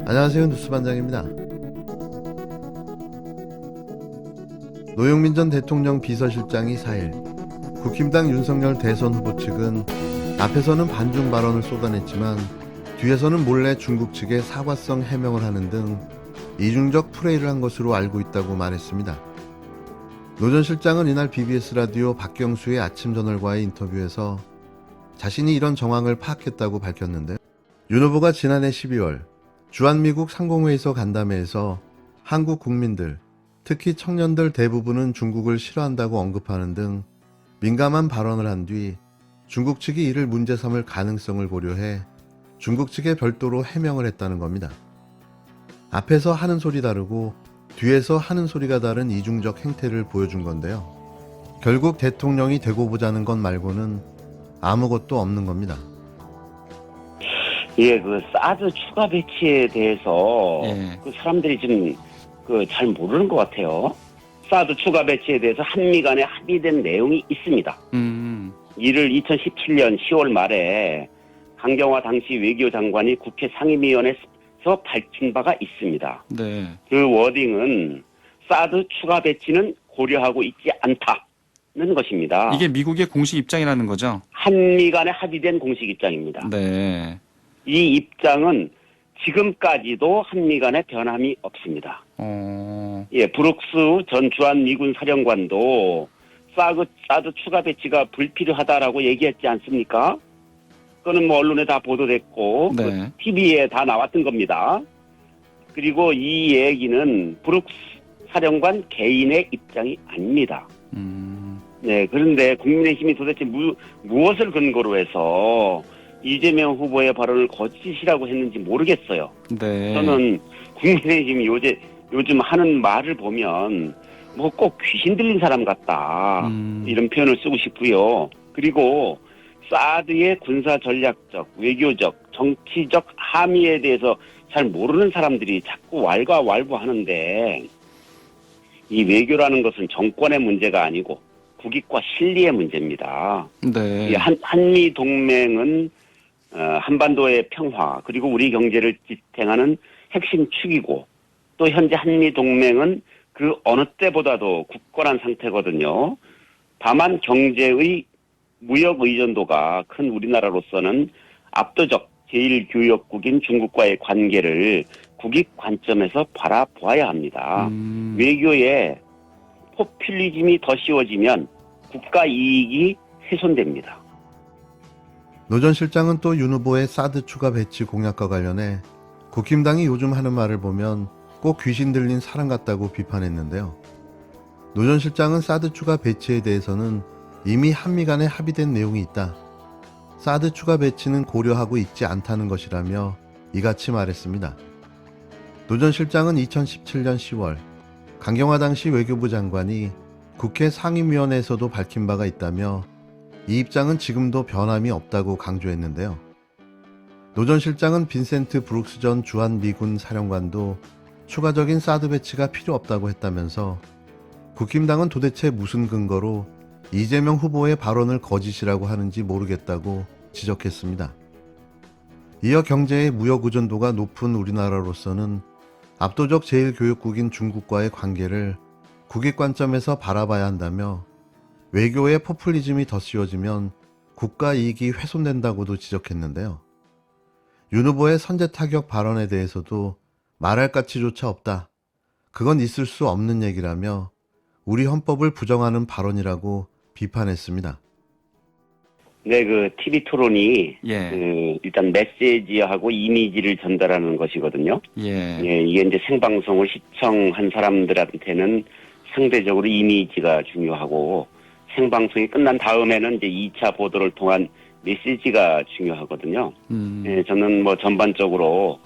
안녕하세요. 뉴스반장입니다. 노영민 전 대통령 비서실장이 4일 국힘당 윤석열 대선 후보 측은 앞에서는 반중 발언을 쏟아냈지만 뒤에서는 몰래 중국 측에 사과성 해명을 하는 등 이중적 플레이를 한 것으로 알고 있다고 말했습니다. 노 전 실장은 이날 BBS 라디오 박경수의 아침저널과의 인터뷰에서 자신이 이런 정황을 파악했다고 밝혔는데, 윤 후보가 지난해 12월 주한미국 상공회의소 간담회에서 한국 국민들, 특히 청년들 대부분은 중국을 싫어한다고 언급하는 등 민감한 발언을 한 뒤 중국 측이 이를 문제 삼을 가능성을 고려해 중국 측에 별도로 해명을 했다는 겁니다. 앞에서 하는 소리 다르고 뒤에서 하는 소리가 다른 이중적 행태를 보여준 건데요. 결국 대통령이 되고 보자는 것 말고는 아무것도 없는 겁니다. 예, 그 사드 추가 배치에 대해서 그 사람들이 지금 잘 모르는 것 같아요. 사드 추가 배치에 대해서 한미 간에 합의된 내용이 있습니다. 이를 2017년 10월 말에 강경화 당시 외교장관이 국회 상임위원회에서 밝힌 바가 있습니다. 네. 그 워딩은 사드 추가 배치는 고려하고 있지 않다는 것입니다. 이게 미국의 공식 입장이라는 거죠? 한미 간에 합의된 공식 입장입니다. 네. 이 입장은 지금까지도 한미 간에 변함이 없습니다. 예, 브룩스 전 주한미군 사령관도 사드 추가 배치가 불필요하다라고 얘기했지 않습니까? 그거는 뭐 언론에 다 보도됐고 네. TV에 다 나왔던 겁니다. 그리고 이 얘기는 브룩스 사령관 개인의 입장이 아닙니다. 네, 그런데 국민의힘이 도대체 무엇을 근거로 해서 이재명 후보의 발언을 거짓이라고 했는지 모르겠어요. 네. 저는 국민의힘이 요즘 하는 말을 보면 뭐 꼭 귀신 들린 사람 같다, 이런 표현을 쓰고 싶고요. 그리고 사드의 군사 전략적, 외교적, 정치적 함의에 대해서 잘 모르는 사람들이 자꾸 왈가왈부하는데, 이 외교라는 것은 정권의 문제가 아니고 국익과 실리의 문제입니다. 네. 한미 동맹은 한반도의 평화 그리고 우리 경제를 지탱하는 핵심 축이고, 또 현재 한미 동맹은 그 어느 때보다도 굳건한 상태거든요. 다만 경제의 무역 의존도가 큰 우리나라로서는 압도적 제1교역국인 중국과의 관계를 국익 관점에서 바라보아야 합니다. 외교에 포퓰리즘이 더 씌워지면 국가 이익이 훼손됩니다. 노 전 실장은 또 윤 후보의 사드 추가 배치 공약과 관련해 국힘당이 요즘 하는 말을 보면 꼭 귀신 들린 사람 같다고 비판했는데요. 노 전 실장은 사드 추가 배치에 대해서는 이미 한미 간에 합의된 내용이 있다. 사드 추가 배치는 고려하고 있지 않다는 것이라며 이같이 말했습니다. 노 전 실장은 2017년 10월 강경화 당시 외교부 장관이 국회 상임위원회에서도 밝힌 바가 있다며 이 입장은 지금도 변함이 없다고 강조했는데요. 노 전 실장은 빈센트 브룩스 전 주한미군 사령관도 추가적인 사드 배치가 필요 없다고 했다면서 국힘당은 도대체 무슨 근거로 이재명 후보의 발언을 거짓이라고 하는지 모르겠다고 지적했습니다. 이어 경제의 무역 의존도가 높은 우리나라로서는 압도적 제1교역국인 중국과의 관계를 국익 관점에서 바라봐야 한다며 외교에 포퓰리즘이 더 씌워지면 국가 이익이 훼손된다고도 지적했는데요. 윤 후보의 선제 타격 발언에 대해서도 말할 가치조차 없다. 그건 있을 수 없는 얘기라며 우리 헌법을 부정하는 발언이라고 비판했습니다. 네, 그 TV 토론이 예. 일단 메시지하고 이미지를 전달하는 것이거든요. 예. 예, 이게 이제 생방송을 시청한 사람들한테는 상대적으로 이미지가 중요하고, 생방송이 끝난 다음에는 이제 2차 보도를 통한 메시지가 중요하거든요. 예, 저는 뭐 전반적으로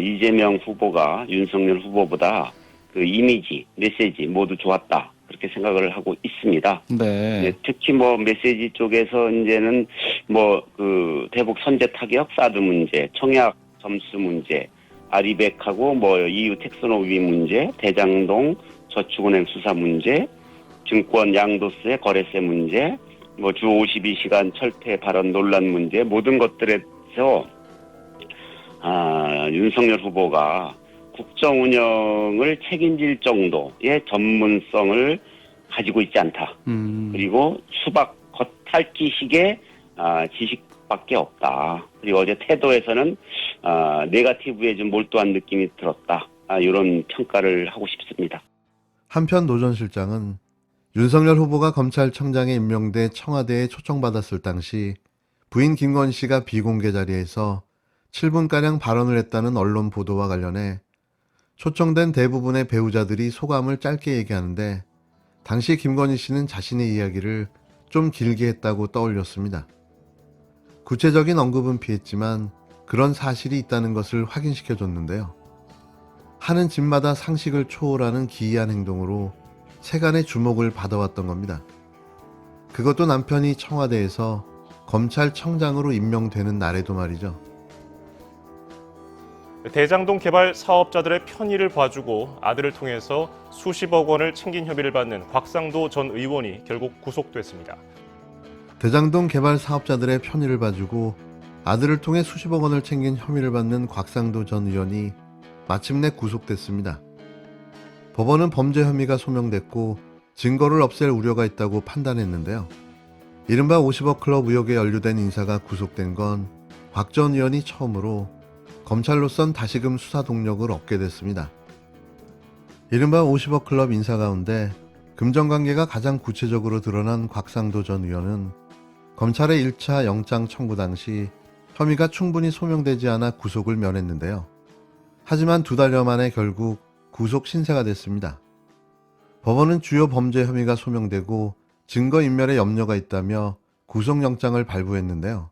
이재명 후보가 윤석열 후보보다 그 이미지, 메시지 모두 좋았다, 그렇게 생각을 하고 있습니다. 네. 네, 특히 뭐 메시지 쪽에서 이제는 뭐 그 대북 선제 타격, 사드 문제, 청약 점수 문제, 아리백하고 뭐 EU 텍소노미 문제, 대장동 저축은행 수사 문제, 증권 양도세 거래세 문제, 뭐 주 52시간 철퇴 발언 논란 문제, 모든 것들에서 윤석열 후보가 국정 운영을 책임질 정도의 전문성을 가지고 있지 않다. 그리고 수박 겉핥기식의 지식밖에 없다. 그리고 어제 태도에서는 네거티브에 좀 몰두한 느낌이 들었다. 이런 평가를 하고 싶습니다. 한편 노 전 실장은 윤석열 후보가 검찰청장에 임명돼 청와대에 초청받았을 당시 부인 김건희 씨가 비공개 자리에서 7분가량 발언을 했다는 언론 보도와 관련해 초청된 대부분의 배우자들이 소감을 짧게 얘기하는데 당시 김건희 씨는 자신의 이야기를 좀 길게 했다고 떠올렸습니다. 구체적인 언급은 피했지만 그런 사실이 있다는 것을 확인시켜줬는데요. 하는 짓마다 상식을 초월하는 기이한 행동으로 세간의 주목을 받아왔던 겁니다. 그것도 남편이 청와대에서 검찰청장으로 임명되는 날에도 말이죠. 대장동 개발 사업자들의 편의를 봐주고 아들을 통해서 수십억 원을 챙긴 혐의를 받는 곽상도 전 의원이 결국 구속됐습니다. 대장동 개발 사업자들의 편의를 봐주고 아들을 통해 수십억 원을 챙긴 혐의를 받는 곽상도 전 의원이 마침내 구속됐습니다. 법원은 범죄 혐의가 소명됐고 증거를 없앨 우려가 있다고 판단했는데요. 이른바 50억 클럽 의혹에 연루된 인사가 구속된 건 곽 전 의원이 처음으로 검찰로선 다시금 수사 동력을 얻게 됐습니다. 이른바 50억 클럽 인사 가운데 금전관계가 가장 구체적으로 드러난 곽상도 전 의원은 검찰의 1차 영장 청구 당시 혐의가 충분히 소명되지 않아 구속을 면했는데요. 하지만 2달여 만에 결국 구속 신세가 됐습니다. 법원은 주요 범죄 혐의가 소명되고 증거인멸에 염려가 있다며 구속영장을 발부했는데요.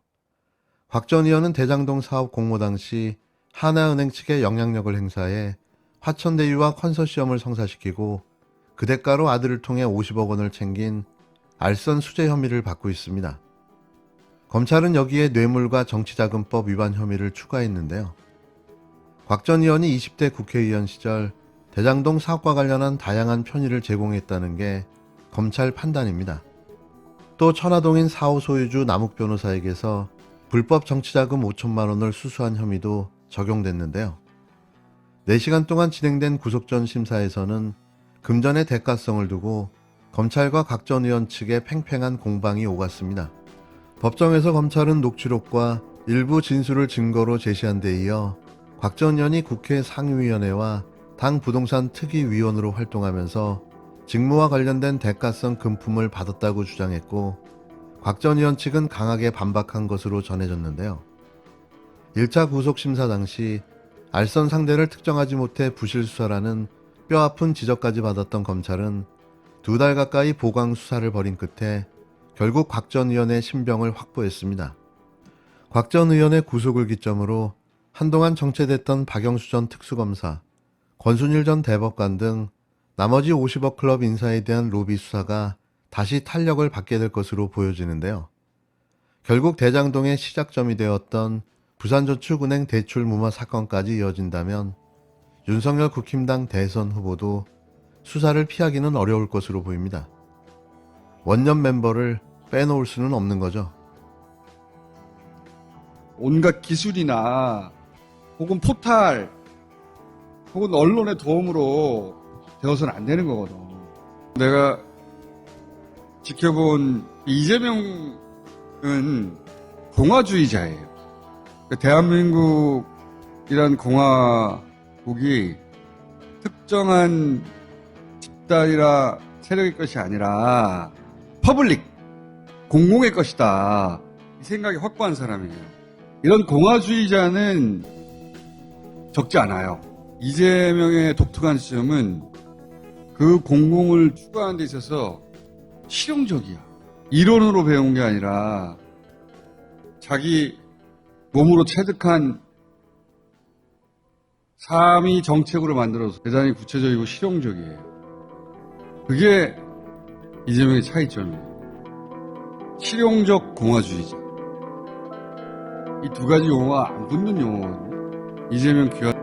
곽 전 의원은 대장동 사업 공모 당시 하나은행 측에 영향력을 행사해 화천대유와 컨소시엄을 성사시키고 그 대가로 아들을 통해 50억 원을 챙긴 알선 수재 혐의를 받고 있습니다. 검찰은 여기에 뇌물과 정치자금법 위반 혐의를 추가했는데요. 곽 전 의원이 20대 국회의원 시절 대장동 사업과 관련한 다양한 편의를 제공했다는 게 검찰 판단입니다. 또 천화동인 4호 소유주 남욱 변호사에게서 불법 정치자금 5천만 원을 수수한 혐의도 적용됐는데요. 4시간 동안 진행된 구속 전 심사에서는 금전의 대가성을 두고 검찰과 곽 전 의원 측의 팽팽한 공방이 오갔습니다. 법정에서 검찰은 녹취록과 일부 진술을 증거로 제시한 데 이어 곽 전 의원이 국회 상임위원회와 당 부동산 특위위원으로 활동하면서 직무와 관련된 대가성 금품을 받았다고 주장했고 곽 전 의원 측은 강하게 반박한 것으로 전해졌는데요. 1차 구속심사 당시 알선 상대를 특정하지 못해 부실수사라는 뼈아픈 지적까지 받았던 검찰은 2달 가까이 보강 수사를 벌인 끝에 결국 곽 전 의원의 신병을 확보했습니다. 곽 전 의원의 구속을 기점으로 한동안 정체됐던 박영수 전 특수검사, 권순일 전 대법관 등 나머지 50억 클럽 인사에 대한 로비 수사가 다시 탄력을 받게 될 것으로 보여지는데요. 결국 대장동의 시작점이 되었던 부산저축은행 대출 무마 사건까지 이어진다면 윤석열 국힘당 대선 후보도 수사를 피하기는 어려울 것으로 보입니다. 원년 멤버를 빼놓을 수는 없는 거죠. 온갖 기술이나 혹은 포탈 혹은 언론의 도움으로 되어서는 안 되는 거거든. 내가 지켜본 이재명은 공화주의자예요. 대한민국이란 공화국이 특정한 집단이나 세력의 것이 아니라 퍼블릭, 공공의 것이다. 이 생각이 확고한 사람이에요. 이런 공화주의자는 적지 않아요. 이재명의 독특한 지점은 그 공공을 추구하는 데 있어서 실용적이야. 이론으로 배운 게 아니라 자기 몸으로 체득한 삶이 정책으로 만들어서 대단히 구체적이고 실용적이에요. 그게 이재명의 차이점이에요. 실용적 공화주의자. 이 두 가지 용어가 안 붙는 용어거든요. 이재명 귀환